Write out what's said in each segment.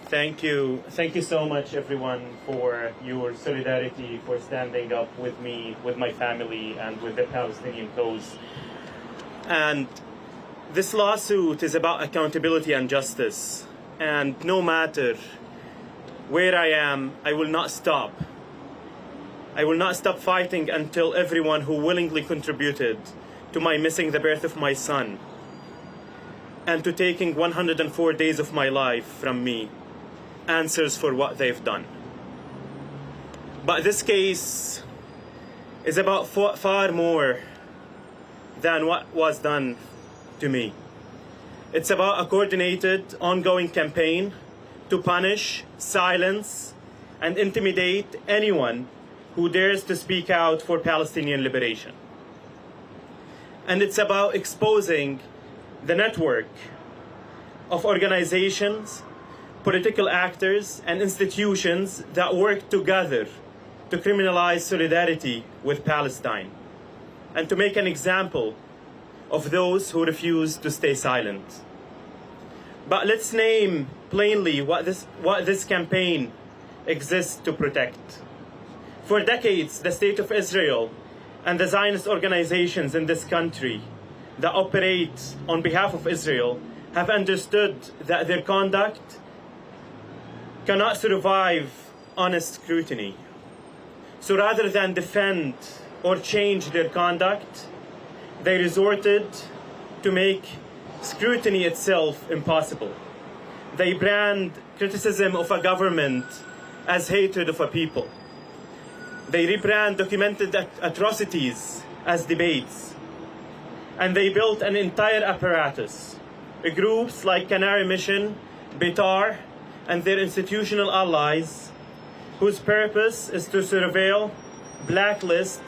Thank you. Thank you so much, everyone, for your solidarity, for standing up with me, with my family, and with the Palestinian cause. And this lawsuit is about accountability and justice. And no matter where I am, I will not stop. I will not stop fighting until everyone who willingly contributed to my missing the birth of my son and to taking 104 days of my life from me answers for what they've done. But this case is about far more than what was done to me. It's about a coordinated, ongoing campaign to punish, silence, and intimidate anyone who dares to speak out for Palestinian liberation. And it's about exposing the network of organizations, political actors, and institutions that work together to criminalize solidarity with Palestine and to make an example of those who refuse to stay silent. But let's name plainly what this campaign exists to protect. For decades, the State of Israel and the Zionist organizations in this country that operate on behalf of Israel have understood that their conduct cannot survive honest scrutiny. So rather than defend or change their conduct, they resorted to make scrutiny itself impossible. They brand criticism of a government as hatred of a people. They rebrand documented atrocities as debates. And they built an entire apparatus. Groups like Canary Mission, Betar, and their institutional allies, whose purpose is to surveil, blacklist,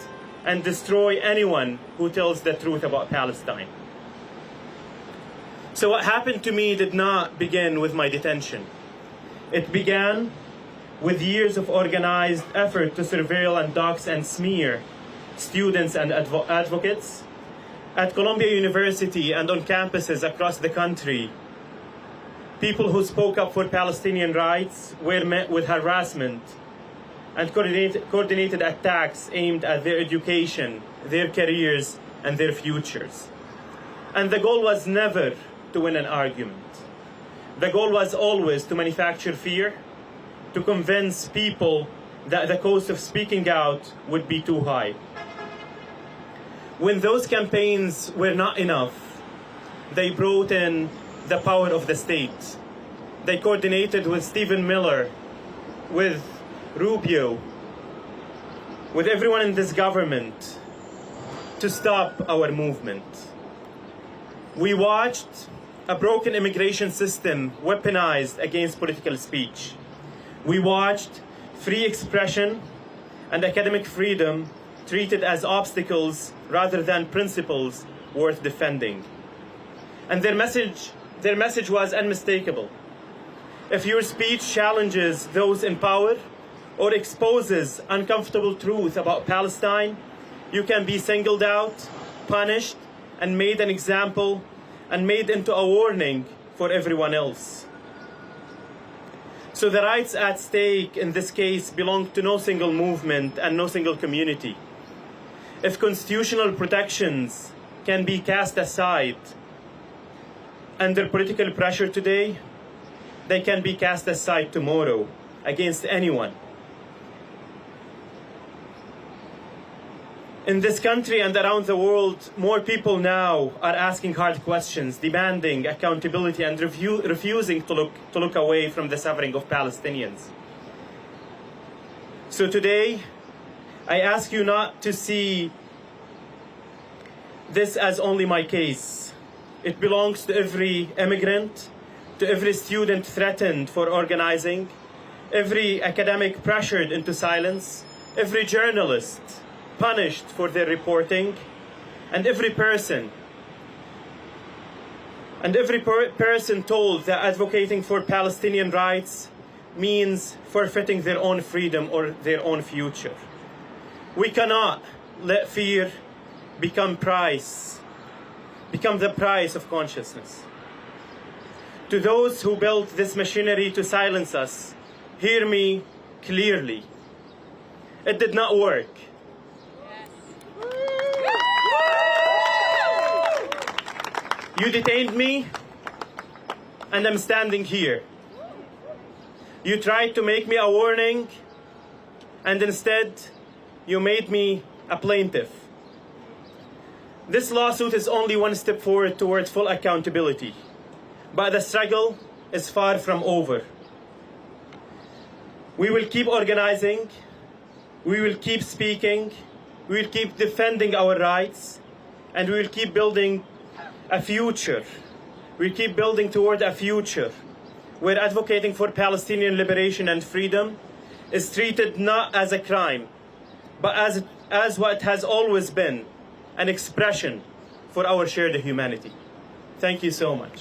and destroy anyone who tells the truth about Palestine. So what happened to me did not begin with my detention. It began with years of organized effort to surveil and dox and smear students and advocates at Columbia University and on campuses across the country. People who spoke up for Palestinian rights were met with harassment and coordinated attacks aimed at their education, their careers, and their futures. And the goal was never to win an argument. The goal was always to manufacture fear, to convince people that the cost of speaking out would be too high. When those campaigns were not enough, they brought in the power of the state. They coordinated with Stephen Miller, with Rubio, with everyone in this government to stop our movement. We watched a broken immigration system weaponized against political speech. We watched free expression and academic freedom treated as obstacles rather than principles worth defending. And their message was unmistakable. If your speech challenges those in power or exposes uncomfortable truth about Palestine, you can be singled out, punished, and made an example and made into a warning for everyone else. So the rights at stake in this case belong to no single movement and no single community. If constitutional protections can be cast aside under political pressure today, they can be cast aside tomorrow against anyone. In this country and around the world, more people now are asking hard questions, demanding accountability and refusing to look away from the suffering of Palestinians. So today, I ask you not to see this as only my case. It belongs to every immigrant, to every student threatened for organizing, every academic pressured into silence, every journalist punished for their reporting, and every person told that advocating for Palestinian rights means forfeiting their own freedom or their own future. We cannot let fear become the price of consciousness. To those who built this machinery to silence us, hear me clearly. It did not work. You detained me, and I'm standing here. You tried to make me a warning, and instead, you made me a plaintiff. This lawsuit is only one step forward towards full accountability, but the struggle is far from over. We will keep organizing, we will keep speaking, we will keep defending our rights, and we will keep building a future. We keep building toward a future where advocating for Palestinian liberation and freedom is treated not as a crime, but as what has always been, an expression for our shared humanity. Thank you so much.